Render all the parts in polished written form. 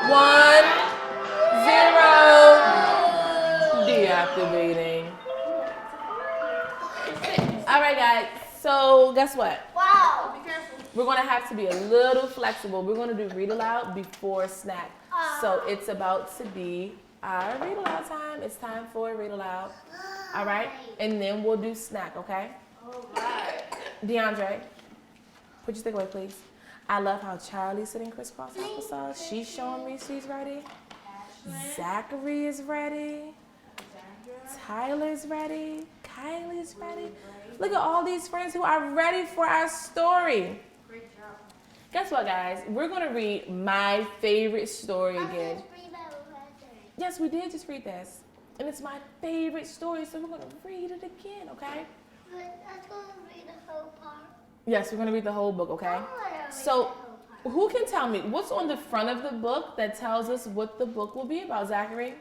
1, 0. Deactivating. All right, guys. So guess what? Wow. Be careful. We're going to have to be a little flexible. We're going to do read aloud before snack. So it's about to be our read aloud time. It's time for read aloud. All right? And then we'll do snack, okay? All right. DeAndre, put your stick away, please. I love how Charlie's sitting crisscross applesauce. She's showing me she's ready. Zachary is ready. Tyler's ready. Kylie's ready. Look at all these friends who are ready for our story. Great job. Guess what, guys? We're going to read my favorite story again. Yes, we did just read this. And it's my favorite story, so we're going to read it again, okay? But I'm going to read the whole part. Yes, we're going to read the whole book, okay? So, who can tell me what's on the front of the book that tells us what the book will be about, Zachary?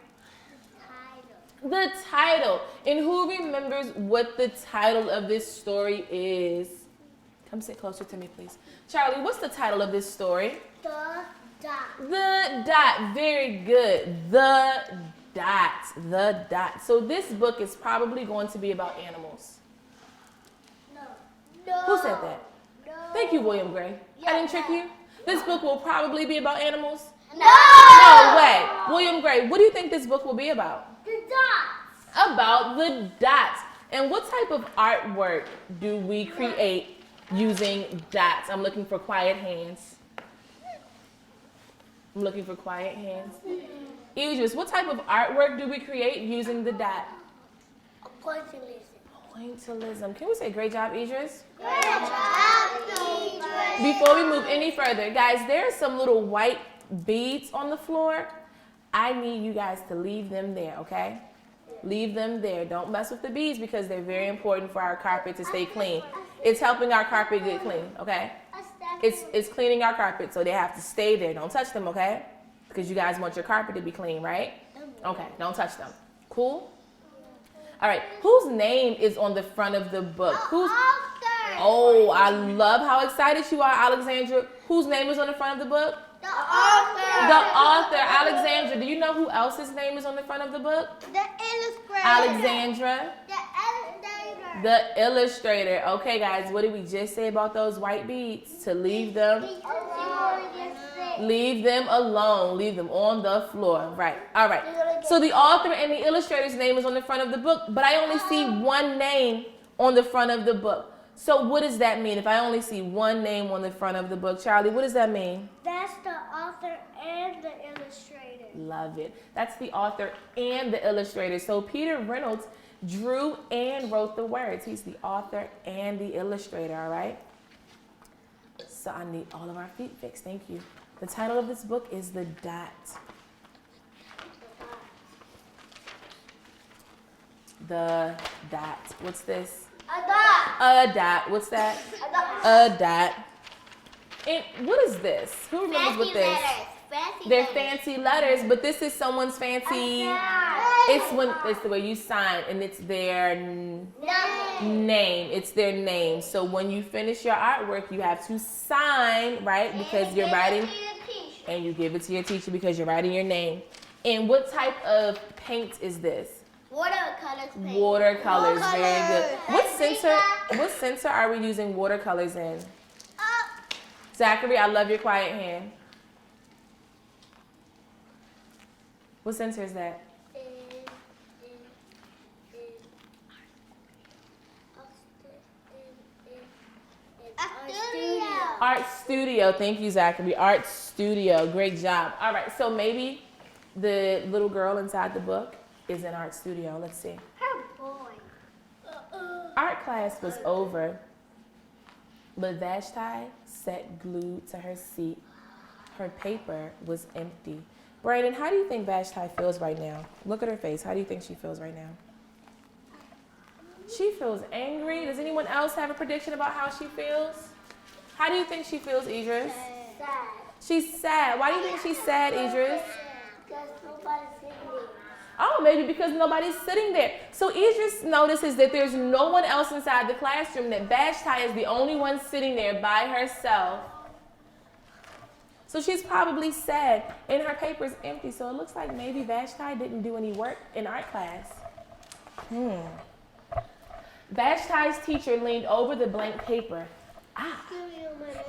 The title. And who remembers what the title of this story is? Come sit closer to me, please. Charlie, what's the title of this story? The dot. The dot. Very good. The dot. The dot. So this book is probably going to be about animals. No. Who said that? No. Thank you, William Gray. I didn't trick you. This book will probably be about animals. No. No way. William Gray, what do you think this book will be about? The dots. About the dots. And what type of artwork do we create using dots? I'm looking for quiet hands. I'm looking for quiet hands. Idris, what type of artwork do we create using the dot? Pointillism. Pointillism. Can we say great job, Idris? Great job, Idris. Before we move any further, guys, there are some little white beads on the floor. I need you guys to leave them there, okay? Leave them there. Don't mess with the beads because they're very important for our carpet to stay clean. It's helping our carpet get clean, okay? It's cleaning our carpet, so they have to stay there. Don't touch them, okay? Because you guys want your carpet to be clean, right? Okay, don't touch them. Cool? All right, whose name is on the front of the book? Who's? Oh, I love how excited you are, Alexandra. Whose name is on the front of the book? The author. The author, Alexandra. Do you know who else's name is on the front of the book? The illustrator. Alexandra. The illustrator. The illustrator. Okay, guys, what did we just say about those white beads? To leave them. Leave them alone. Leave them on the floor. Right. All right. So the author and the illustrator's name is on the front of the book, but I only see one name on the front of the book. So what does that mean if I only see one name on the front of the book? Charlie, what does that mean? That's the author and the illustrator. Love it. That's the author and the illustrator. So Peter Reynolds drew and wrote the words. He's the author and the illustrator, all right? So I need all of our feet fixed. Thank you. The title of this book is The Dot. The dot. What's this? A dot. A dot. What's that? A dot. And what is this? Who remembers what this? They're fancy letters, but this is someone's fancy. It's the way you sign, and it's their name. It's their name. So when you finish your artwork, you have to sign, right? Because you're writing, and you give it to your teacher because you're writing your name. And what type of paint is this? Watercolors paint. Watercolors, very good. What center are we using watercolors in? Zachary, I love your quiet hand. What center is that? Art studio. Thank you, Zachary. Art studio. Great job. All right, so maybe the little girl inside the book is in art studio. Let's see. Her boy. Art class was over, but Vashti sat glued to her seat. Her paper was empty. Brandon, how do you think Vashti feels right now? Look at her face. How do you think she feels right now? She feels angry. Does anyone else have a prediction about how she feels? How do you think she feels, Idris? Sad. She's sad. Why do you think she's sad, Idris? Because nobody's sitting there. Oh, maybe because nobody's sitting there. So Idris notices that there's no one else inside the classroom, that Vashti is the only one sitting there by herself. So she's probably sad, and her paper's empty. So it looks like maybe Vashti didn't do any work in art class. Vashti's teacher leaned over the blank paper.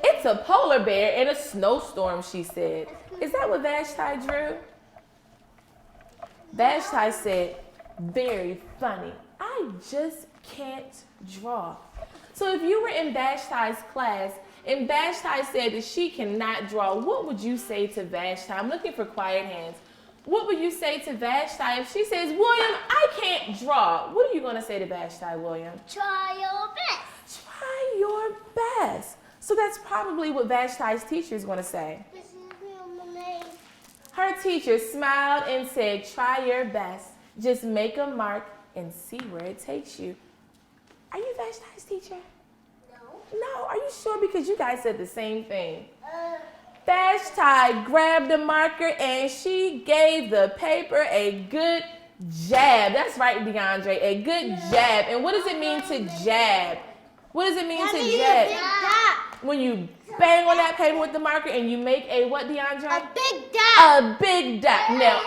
It's a polar bear in a snowstorm, she said. Is that what Vashti drew? Vashti said, very funny. I just can't draw. So if you were in Vashti's class and Vashti said that she cannot draw, what would you say to Vashti? I'm looking for quiet hands. What would you say to Vashti if she says, William, I can't draw? What are you going to say to Vashti, William? Try your best. Try your best. So that's probably what Vashti's teacher is going to say. This is my name. Her teacher smiled and said, try your best. Just make a mark and see where it takes you. Are you Vashti's teacher? No. No, are you sure? Because you guys said the same thing. Vashti grabbed a marker and she gave the paper a good jab. That's right, DeAndre, a good jab. And what does it mean to jab? What does it mean to jab? When you bang on that paper with the marker and you make a what, DeAndre? A big dot. A big dot. Now,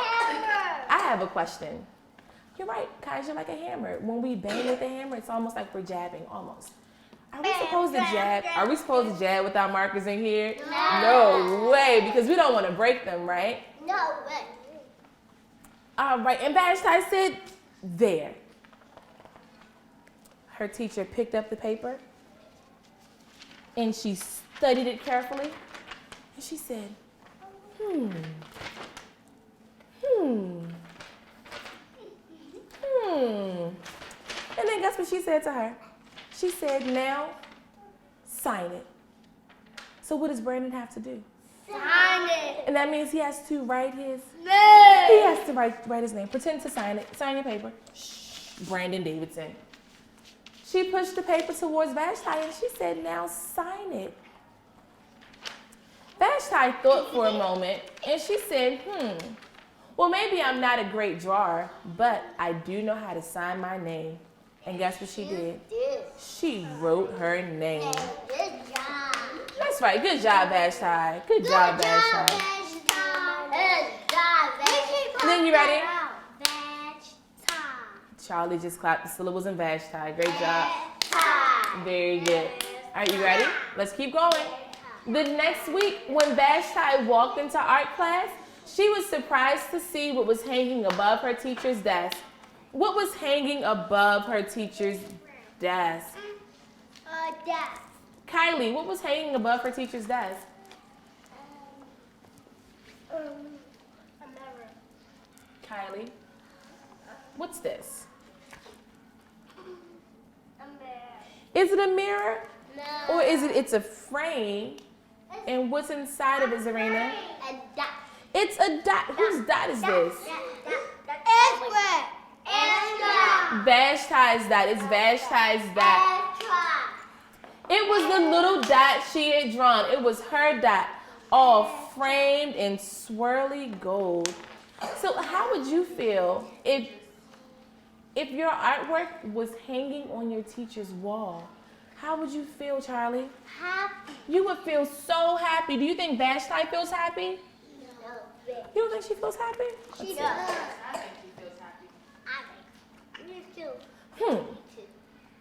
I have a question. You're right, Kaija, like a hammer. When we bang with the hammer, it's almost like we're jabbing, almost. Are we supposed to jab? Are we supposed to jab with our markers in here? No way, because we don't want to break them, right? No way. All right, and Vashti said, there. Her teacher picked up the paper and she studied it carefully and she said, And then guess what she said to her? She said, now, sign it. So what does Brandon have to do? Sign it. And that means he has to write his name. He has to write his name. Pretend to sign it. Sign your paper. Shh, Brandon Davidson. She pushed the paper towards Vashti and she said, now sign it. Vashti thought for a moment and she said, well, maybe I'm not a great drawer, but I do know how to sign my name. And guess what she did? She wrote her name. Good job. That's right. Good job, Vashti. Good job, Vashti. Good job, Vashti. Then you ready? Vashti. Charlie just clapped the syllables in Vashti. Great job. Very good. All right, you ready? Let's keep going. The next week, when Vashti walked into art class, she was surprised to see what was hanging above her teacher's desk. What was hanging above her teacher's desk? Desk. Kylie, what was hanging above her teacher's desk? A mirror. Kylie, what's this? A mirror. Is it a mirror? No. Or is it's a frame? And what's inside of it, Zarina? A dot. It's a dot. Whose dot is this? Vashti's dot. It's Vashti's dot. It was the little dot she had drawn. It was her dot, all framed in swirly gold. So how would you feel if your artwork was hanging on your teacher's wall? How would you feel, Charlie? Happy. You would feel so happy. Do you think Vashti feels happy? No. You don't think she feels happy? She does. I think she feels happy. I think. Me too.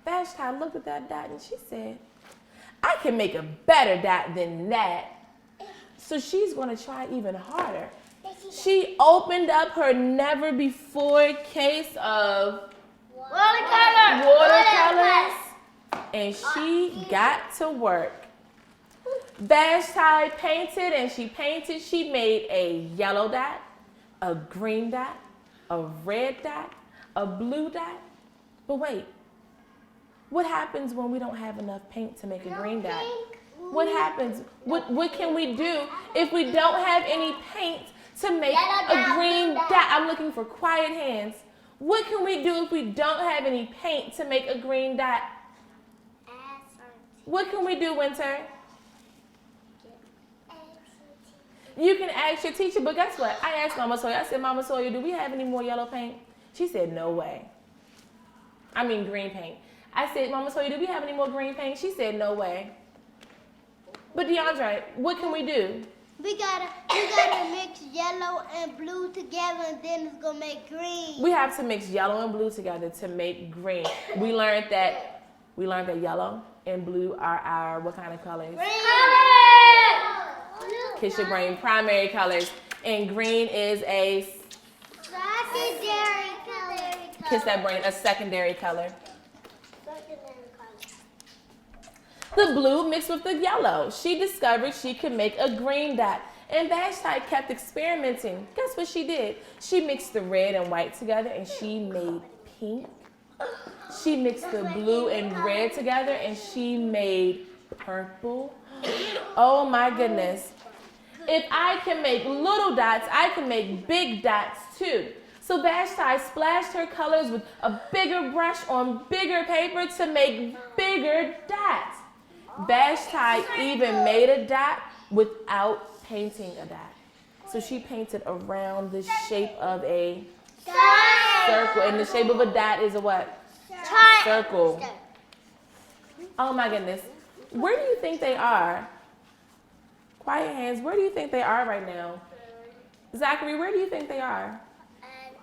Vashti looked at that dot and she said, I can make a better dot than that. So she's going to try even harder. She opened up her never-before case of watercolors and she got to work. Vashti painted and she painted. She made a yellow dot, a green dot, a red dot, a blue dot. But wait, what happens when we don't have enough paint to make a green dot? What happens? What can we do if we don't have any paint to make a green dot? I'm looking for quiet hands. What can we do if we don't have any paint to make a green dot? What can we do, Winter? You can ask your teacher, but guess what? I asked Mama Sawyer. I said, Mama Sawyer, do we have any more yellow paint? She said, no way. I mean green paint. I said, Mama Sawyer, do we have any more green paint? She said, no way. But DeAndre, what can we do? We gotta mix yellow and blue together, and then it's gonna make green. We have to mix yellow and blue together to make green. We learned that yellow and blue are our what kind of colors? Kiss your brain, primary colors. And green is a Secondary color. kiss that brain, a secondary color. Secondary color. The blue mixed with the yellow. She discovered she could make a green dot. And Vashti kept experimenting. Guess what she did? She mixed the red and white together and she made pink. She mixed the blue and red together and she made purple. Oh my goodness. If I can make little dots, I can make big dots too. So Vashti splashed her colors with a bigger brush on bigger paper to make bigger dots. Vashti even made a dot without painting a dot. So she painted around the shape of a circle. And the shape of a dot is a what? Circle. Oh my goodness. Where do you think they are? Quiet hands. Where do you think they are right now? Zachary, where do you think they are? An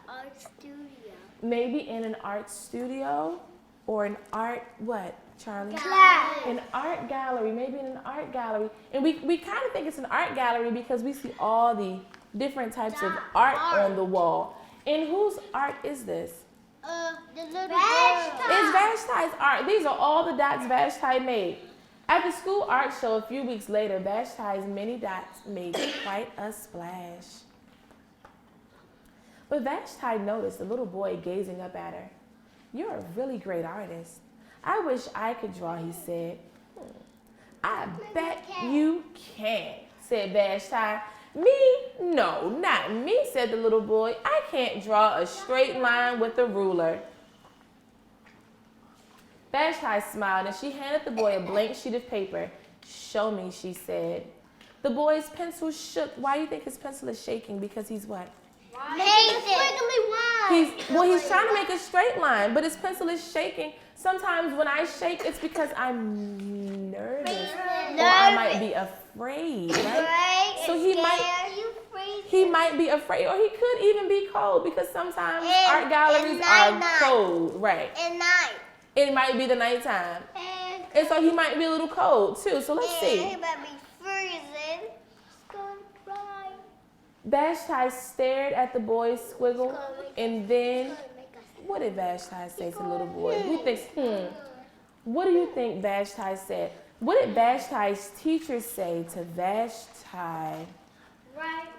art studio. Maybe in an art studio or an art what, Charlie? Class. An art gallery, maybe in an art gallery. And we kind of think it's an art gallery because we see all the different types of art on the wall. And whose art is this? The little girl. It's Vashti's art. These are all the dots Vashti made. At the school art show a few weeks later, Vashti's many dots made quite a splash. But Vashti noticed a little boy gazing up at her. You're a really great artist. I wish I could draw, he said. I bet you can, said Vashti. Me? No, not me, said the little boy. I can't draw a straight line with a ruler. Vashti smiled and she handed the boy a blank sheet of paper. Show me, she said. The boy's pencil shook. Why do you think his pencil is shaking? Because he's what? He's trying to make a straight line, but his pencil is shaking. Sometimes when I shake, it's because I'm nervous. Or I might be afraid, right? So he might be afraid, or he could even be cold because sometimes art galleries are cold, right? At night. It might be the nighttime. And so he might be a little cold too. So let's see. He might be freezing. It's gonna cry. Vashti stared at the boy's squiggle, and then what did Vashti say to the little boy? Who thinks, what do you think Vashti said? What did Vashti's teacher say to Vashti?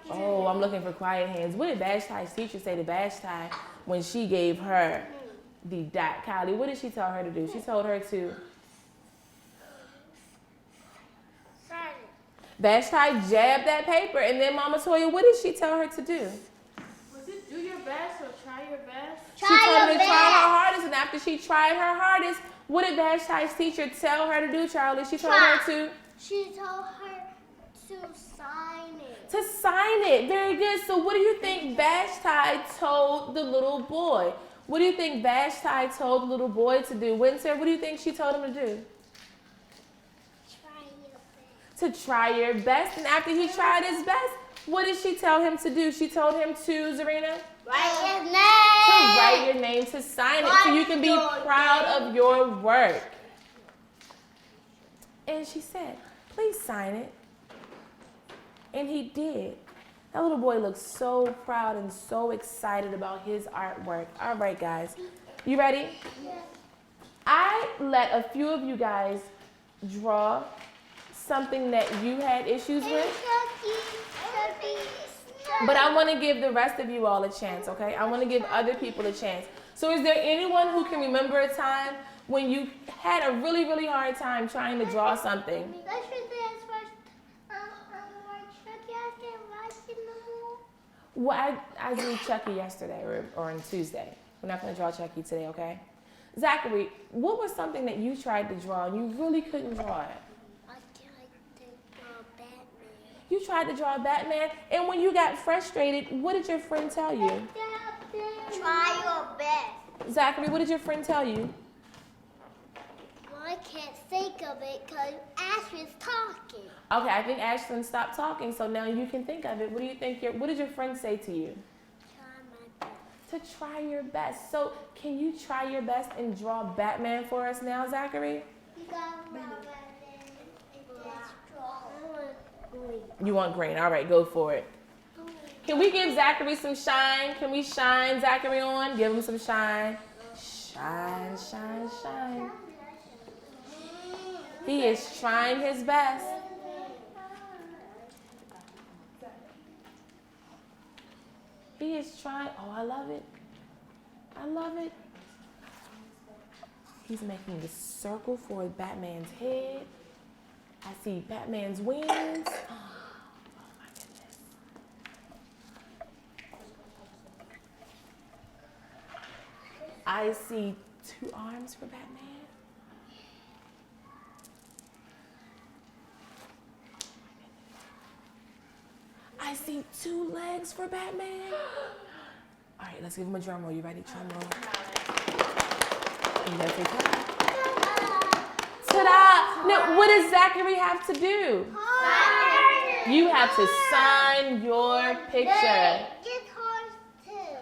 Oh, I'm looking for quiet hands. What did Vashti's teacher say to Vashti when she gave her the dot? Kylie, what did she tell her to do? She told her to Vashti jabbed that paper, and then Mama Toya, what did she tell her to do? Was it do your best or try your best? She told her to try her hardest, and after she tried her hardest, what did Vashti's teacher tell her to do, Charlie? She told her to? She told her to sign it. To sign it. Very good. So what do you think Vashti told the little boy? What do you think Vashti told the little boy to do? Winter, what do you think she told him to do? To try your best. And after he tried his best, what did she tell him to do? She told him to, Zarina? Write his name. To write your name, to sign it, so you can be proud of your work. And she said, please sign it. And he did. That little boy looked so proud and so excited about his artwork. All right, guys. You ready? Yes. I let a few of you guys draw something that you had issues with. But I want to give the rest of you all a chance, okay? I want to give other people a chance. So is there anyone who can remember a time when you had a really, really hard time trying to draw something? Well, I drew Chucky yesterday or on Tuesday. We're not going to draw Chucky today, okay? Zachary, what was something that you tried to draw and you really couldn't draw it? You tried to draw Batman, and when you got frustrated, what did your friend tell you? Try your best. Zachary, what did your friend tell you? Try I can't think of it because Ashley's talking. Okay, I think Ashlyn stopped talking, so now you can think of it. What do you think? What did your friend say to you? Try my best. To try your best. So can you try your best and draw Batman for us now, Zachary? You got Batman and that's strong. You want green. All right, go for it. Can we give Zachary some shine? Can we shine Zachary on? Give him some shine. Shine, shine, shine. He is trying his best. He is trying. Oh, I love it. I love it. He's making the circle for Batman's head. I see Batman's wings. Oh my goodness. I see 2 arms for Batman. I see 2 legs for Batman. All right, let's give him a drum roll. You ready? Drum roll. You gotta say ta-da. Ta-da! Now, what does Zachary have to do? You have to sign your picture. Get hearts too.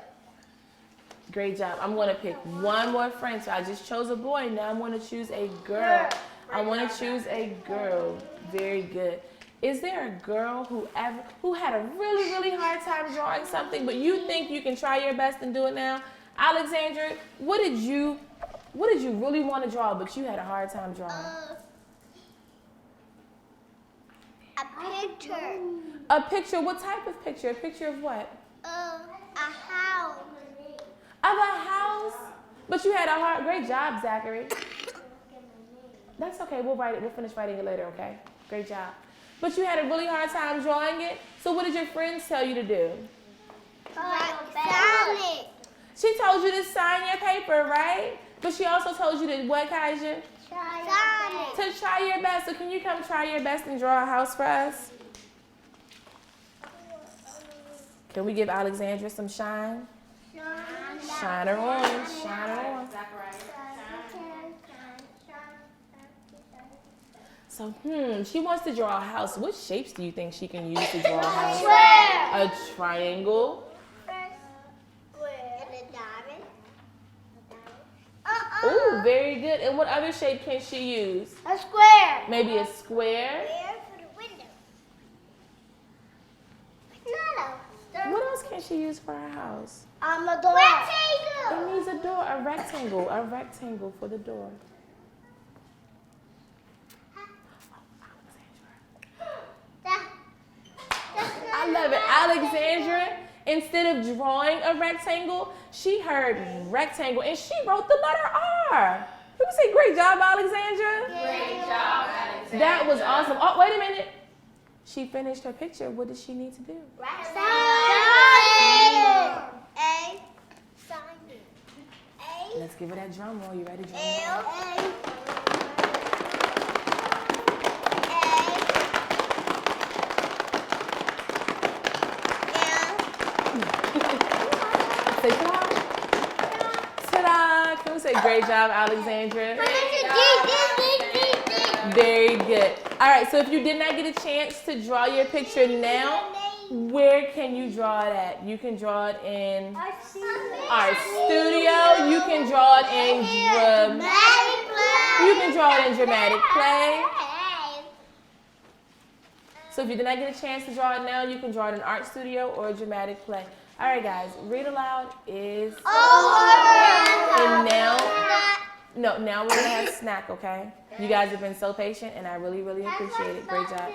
Great job. I'm going to pick one more friend. So I just chose a boy. Now I'm going to choose a girl. I want to choose a girl. Very good. Is there a girl who had a really, really hard time drawing something, but you think you can try your best and do it now? Alexandra, what did you really want to draw, but you had a hard time drawing? A picture. A picture. What type of picture? A picture of what? A house. Of a house. But you had a hard. Great job, Zachary. That's okay. We'll write it. We'll finish writing it later. Okay. Great job. But you had a really hard time drawing it. So what did your friends tell you to do? Sign it. She told you to sign your paper, right? But she also told you to what, Kaija? Sign it. To try your best. So can you come try your best and draw a house for us? Can we give Alexandra some shine? Shine her on. Shine her on. So, she wants to draw a house. What shapes do you think she can use to draw a house? Square. A triangle. Square. And a diamond. Ooh, very good. And what other shape can she use? A square. Maybe a square. Square for the window. What else can she use for her house? A door. Rectangle. It needs a door, a rectangle for the door. I love it. Alexandra, instead of drawing a rectangle, she heard rectangle and she wrote the letter R. Can we say great job, Alexandra? Great job, Alexandra. That was awesome. Oh, wait a minute. She finished her picture. What does she need to do? Sign it. A. Sign it. A. Let's give her that drum roll. You ready? Drum L. roll. Say ta-da. Ta-da. Can we say great job, Alexandra? Very good. All right, so if you did not get a chance to draw your picture now, where can you draw it at? You can draw it in our studio. You can draw it in dramatic play. So if you did not get a chance to draw it now, you can draw it in art studio or dramatic play. All right, guys, Read Aloud is over. And now we're gonna have snack, okay? You guys have been so patient, and I really, really appreciate it. Great job.